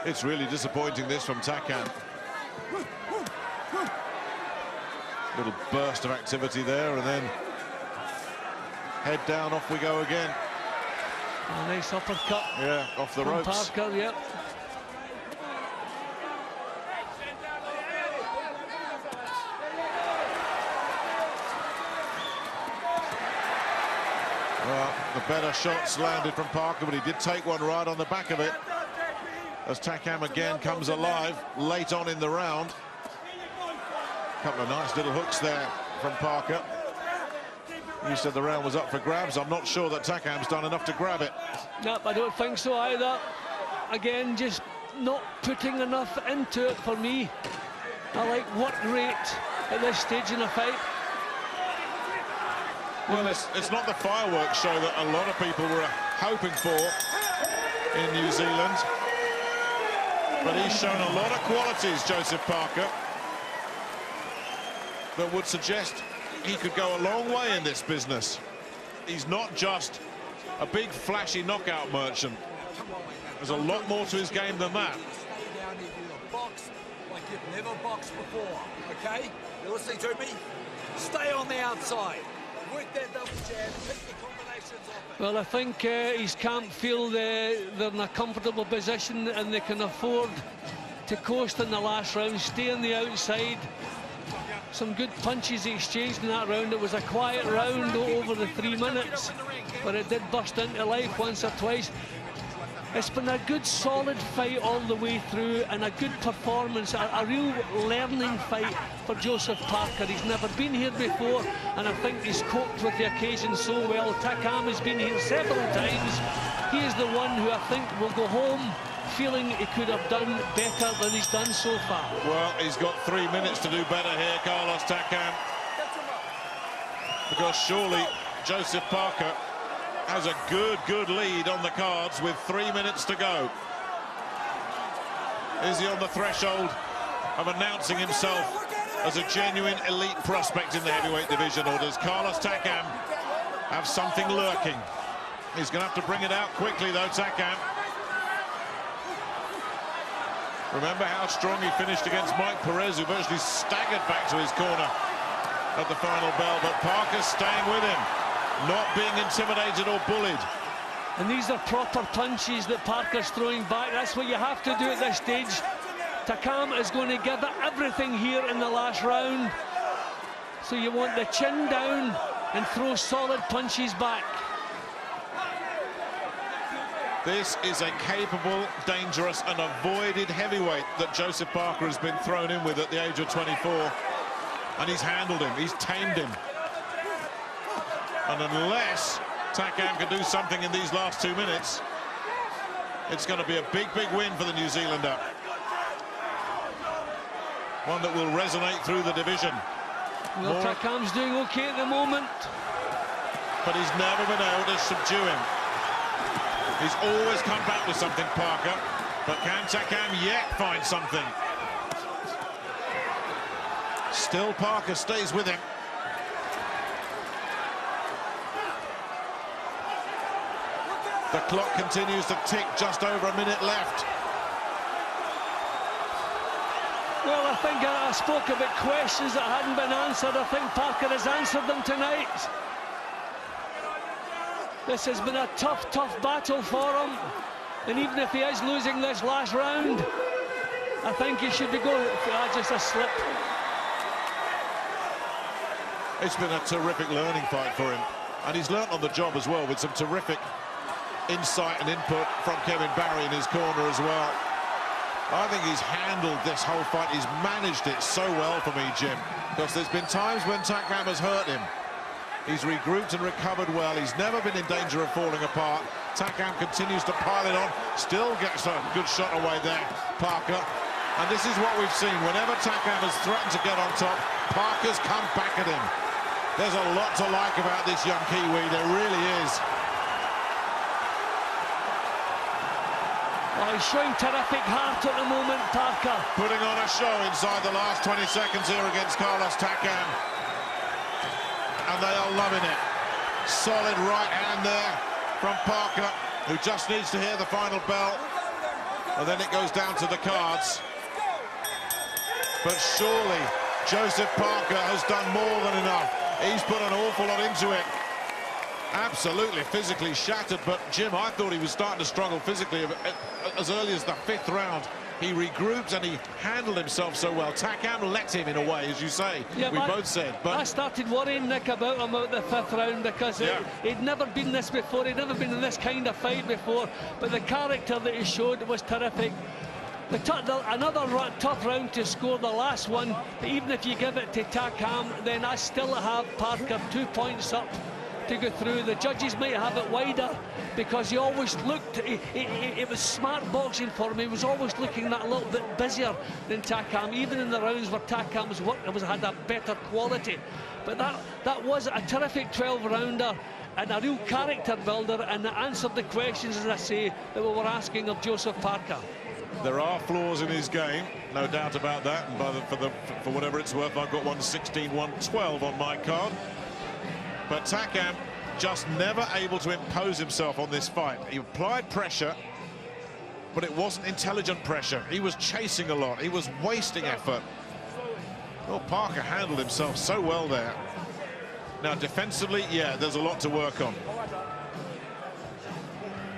[SPEAKER 3] It's really disappointing, this from Takam. Little burst of activity there, and then head down, off we go again.
[SPEAKER 1] A nice uppercut.
[SPEAKER 3] Yeah, off the ropes.
[SPEAKER 1] Parker, yep.
[SPEAKER 3] Well, the better shots landed from Parker, but he did take one right on the back of it. As Takam again comes alive late on in the round. A couple of nice little hooks there from Parker. You said the round was up for grabs. I'm not sure that Takam's done enough to grab it.
[SPEAKER 1] Nope, I don't think so either. Again, just not putting enough into it for me. I like work rate at this stage in a fight.
[SPEAKER 3] Well, it's not the fireworks show that a lot of people were hoping for in New Zealand. But he's shown a lot of qualities, Joseph Parker, that would suggest he could go a long way in this business. He's not just a big, flashy knockout merchant. There's a lot more to his game than that.
[SPEAKER 5] Stay down here, you box like you've never boxed before, okay? You listening to me? Stay on the outside. Work that double jab, pick the combinations off it.
[SPEAKER 1] Well, I think his camp feel they're in a comfortable position and they can afford to coast in the last round, stay on the outside. Some good punches exchanged in that round. It was a quiet round over the 3 minutes, but it did burst into life once or twice. It's been a good, solid fight all the way through, and a good performance, a real learning fight for Joseph Parker. He's never been here before, and I think he's coped with the occasion so well. Takam has been here several times. He is the one who I think will go home feeling he could have done better than he's done so far.
[SPEAKER 3] Well, he's got 3 minutes to do better here, Carlos Takam. Because surely Joseph Parker has a good lead on the cards with 3 minutes to go. Is he on the threshold of announcing himself as a genuine elite prospect in the heavyweight division, or does Carlos Takam have something lurking? He's going to have to bring it out quickly, though, Takam. Remember how strong he finished against Mike Perez, who virtually staggered back to his corner at the final bell, but Parker's staying with him, not being intimidated or bullied.
[SPEAKER 1] And these are proper punches that Parker's throwing back. That's what you have to do at this stage. Takam is going to give it everything here in the last round. So you want the chin down and throw solid punches back.
[SPEAKER 3] This is a capable, dangerous and avoided heavyweight that Joseph Parker has been thrown in with at the age of 24. And he's handled him, he's tamed him. And unless Takam can do something in these last 2 minutes, it's going to be a big win for the New Zealander. One that will resonate through the division.
[SPEAKER 1] Well, Takam's doing okay at the moment,
[SPEAKER 3] but he's never been able to subdue him. He's always come back with something, Parker. But can Takam yet find something? Still, Parker stays with him. The clock continues to tick, just over a minute left.
[SPEAKER 1] well, I think I spoke about questions that hadn't been answered. I think Parker has answered them tonight. This has been a tough battle for him. And even if he is losing this last round, I think he should be going. Just a slip.
[SPEAKER 3] It's been a terrific learning fight for him. And he's learnt on the job as well, with some terrific insight and input from Kevin Barry in his corner as well. I think he's handled this whole fight. He's managed it so well for me, Jim, because there's been times when Takam has hurt him. He's regrouped and recovered well. He's never been in danger of falling apart. Takam continues to pile it on, still gets a good shot away there, Parker. And this is what we've seen. Whenever Takam has threatened to get on top, Parker's come back at him. There's a lot to like about this young Kiwi, there really is.
[SPEAKER 1] Well, he's showing terrific heart at the moment, Parker.
[SPEAKER 3] Putting on a show inside the last 20 seconds here against Carlos Takam. And they are loving it. Solid right hand there from Parker, who just needs to hear the final bell. And then it goes down to the cards. But surely Joseph Parker has done more than enough. He's put an awful lot into it. Absolutely physically shattered, but Jim, I thought he was starting to struggle physically as early as the 5th round. He regrouped and he handled himself so well. Takam let him in a way, as you say. Yeah, we both said. But
[SPEAKER 1] I started worrying, Nick, about him at the 5th round, because he'd never been this before. He'd never been in this kind of fight before. But the character that he showed was terrific. Another tough round to score, the last one. But even if you give it to Takam, then I still have Parker 2 points up to go through. The judges might have it wider because he always looked, it was smart boxing for him. He was always looking that little bit busier than Takam, even in the rounds where Takam's work had a better quality. But that was a terrific 12-rounder and a real character builder, and it answered the questions, as I say, that we were asking of Joseph Parker.
[SPEAKER 3] There are flaws in his game, no doubt about that, and for whatever it's worth, I've got 116, 112 on my card. But Takam just never able to impose himself on this fight. He applied pressure, but it wasn't intelligent pressure. He was chasing a lot. He was wasting effort. Well, Parker handled himself so well there. Now, defensively, yeah, there's a lot to work on.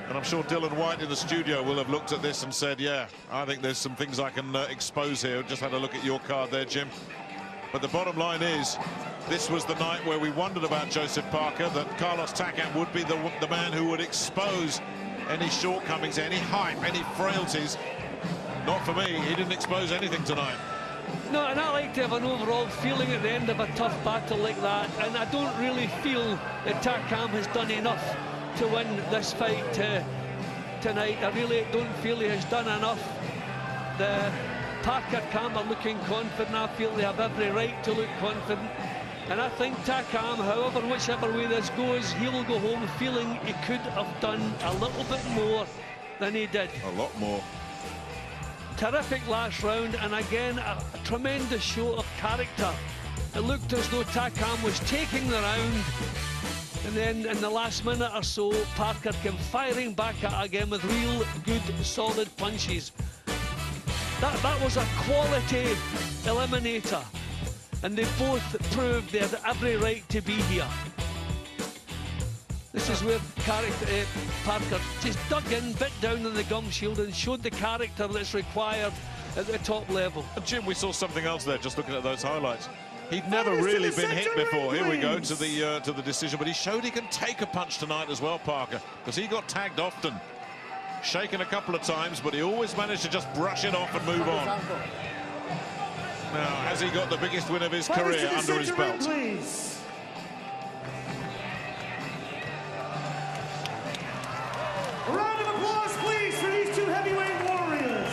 [SPEAKER 3] And I'm sure Dylan White in the studio will have looked at this and said, yeah, I think there's some things I can expose here. Just had a look at your card there, Jim. But the bottom line is, this was the night where we wondered about Joseph Parker, that Carlos Takam would be the man who would expose any shortcomings, any hype, any frailties. Not for me. He didn't expose anything tonight.
[SPEAKER 1] No, and I like to have an overall feeling at the end of a tough battle like that, and I don't really feel that Takam has done enough to win this fight tonight. I really don't feel he has done enough. The Parker camp are looking confident. I feel they have every right to look confident. And I think Takam, however, whichever way this goes, he will go home feeling he could have done a little bit more than he did.
[SPEAKER 3] A lot more.
[SPEAKER 1] Terrific last round, and again, a tremendous show of character. It looked as though Takam was taking the round, and then in the last minute or so, Parker came firing back at it again with real good, solid punches. That was a quality eliminator, and they both proved they had every right to be here. This is where Parker just dug in, bit down on the gum shield and showed the character that's required at the top level.
[SPEAKER 3] Jim, we saw something else there, just looking at those highlights. He'd never really been hit before. Here we go to the decision, but he showed he can take a punch tonight as well, Parker, because he got tagged often. Shaken a couple of times, but he always managed to just brush it off and move on. Now, has he got the biggest win of his career under his belt?
[SPEAKER 2] Please. A round of applause, please, for these two heavyweight warriors.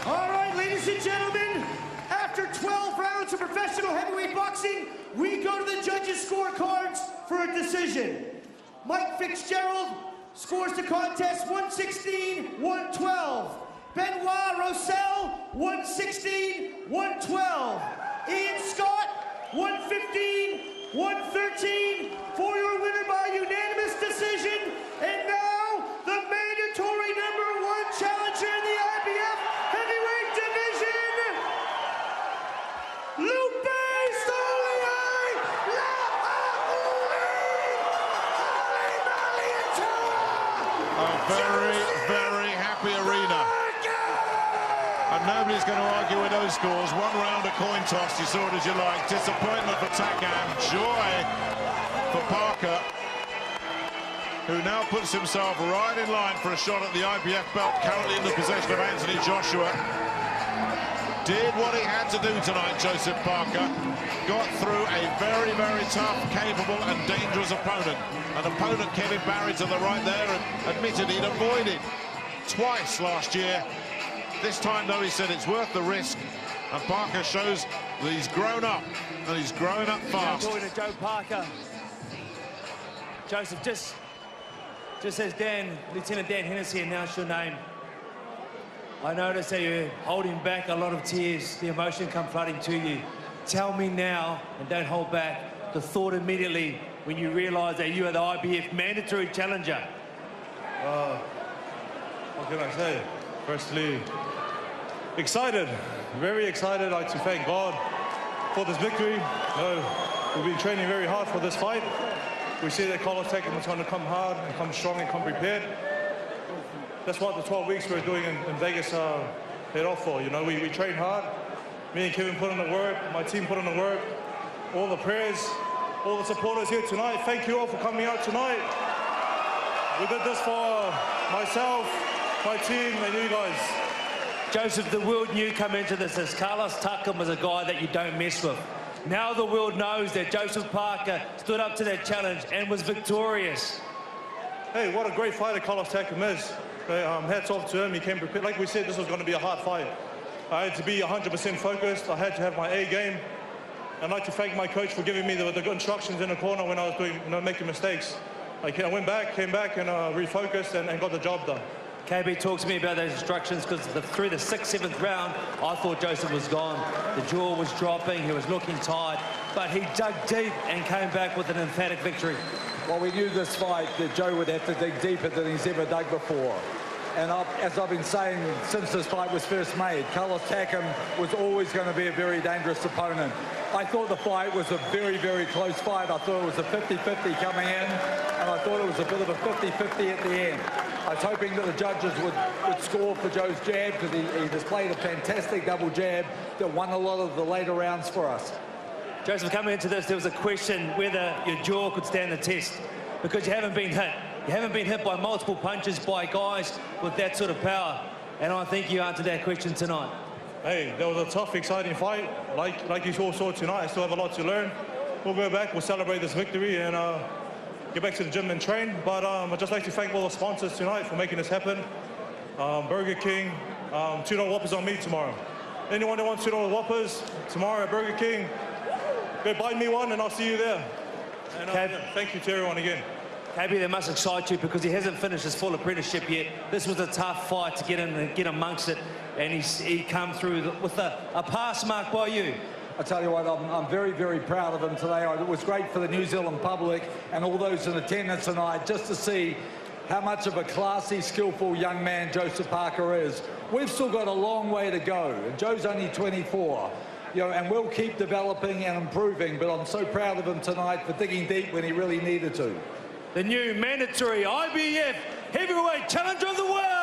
[SPEAKER 2] All right, ladies and gentlemen, after 12 rounds of professional heavyweight boxing, we go to the judges' scorecards for a decision. Mike Fitzgerald scores the contest 116-112. Benoit Roussel, 116-112. Ian Scott, 115-113 for your winner by unanimous decision. And now, the mandatory #1 challenger in the IBF heavyweight division, Lupe Stoliar
[SPEAKER 3] A very, very happy arena. And nobody's going to argue with those scores. 1 round, a coin toss, you saw it as you like. Disappointment for Takam, joy for Parker, who now puts himself right in line for a shot at the IBF belt, currently in the possession of Anthony Joshua. Did what he had to do tonight, Joseph Parker. Got through a very, very tough, capable and dangerous opponent. An opponent, Kevin Barry, to the right there, and admitted he'd avoided twice last year. This time, though, he said it's worth the risk, and Parker shows that he's grown up, and he's growing up fast.
[SPEAKER 6] Talking to Joe Parker. Joseph, just as Lieutenant Dan Hennessy announced your name, I noticed that you're holding back a lot of tears, the emotion come flooding to you. Tell me now, and don't hold back, the thought immediately when you realised that you are the IBF mandatory challenger.
[SPEAKER 7] What can I say? Firstly, excited, very excited. I'd like to thank God for this victory. We've been training very hard for this fight. We see that Carlos Takam was going to come hard and come strong and come prepared. That's what the 12 weeks we're doing in Vegas paid off for. You know, we trained hard. Me and Kevin put in the work. My team put in the work. All the prayers, all the supporters here tonight. Thank you all for coming out tonight. We did this for myself, my team, and you guys.
[SPEAKER 6] Joseph, the world knew coming into this Carlos Takam was a guy that you don't mess with. Now the world knows that Joseph Parker stood up to that challenge and was victorious.
[SPEAKER 7] Hey, what a great fighter Carlos Takam is. Hats off to him. He came prepared. Like we said, this was going to be a hard fight. I had to be 100% focused. I had to have my A game. I'd like to thank my coach for giving me the good instructions in the corner when I was doing, making mistakes. I went back, came back, and refocused and got the job done.
[SPEAKER 6] KB, talks to me about those instructions, because through the 6th, 7th round, I thought Joseph was gone. The jaw was dropping, he was looking tired, but he dug deep and came back with an emphatic victory.
[SPEAKER 8] Well, we knew this fight that Joe would have to dig deeper than he's ever dug before. And as I've been saying since this fight was first made, Carlos Takam was always going to be a very dangerous opponent. I thought the fight was a very, very close fight. I thought it was a 50-50 coming in, and I thought it was a bit of a 50-50 at the end. I was hoping that the judges would score for Joe's jab, because he displayed a fantastic double jab that won a lot of the later rounds for us.
[SPEAKER 6] Joseph, coming into this, there was a question whether your jaw could stand the test, because you haven't been hit. You haven't been hit by multiple punches by guys with that sort of power, and I think you answered that question tonight.
[SPEAKER 7] Hey, that was a tough, exciting fight. Like you all saw tonight, I still have a lot to learn. We'll go back, we'll celebrate this victory, and get back to the gym and train. But I'd just like to thank all the sponsors tonight for making this happen. Burger King, $2 Whoppers on me tomorrow. Anyone that wants $2 Whoppers tomorrow at Burger King, go buy me one and I'll see you there. And thank you to everyone again.
[SPEAKER 6] KB, that must excite you, because he hasn't finished his full apprenticeship yet. This was a tough fight to get in and get amongst it, and he come through with a pass mark by you.
[SPEAKER 8] I tell you what, I'm very, very proud of him today. It was great for the New Zealand public and all those in attendance tonight, just to see how much of a classy, skillful young man Joseph Parker is. We've still got a long way to go, and Joe's only 24. And we'll keep developing and improving, but I'm so proud of him tonight for digging deep when he really needed to.
[SPEAKER 6] The new mandatory IBF Heavyweight Challenger of the World.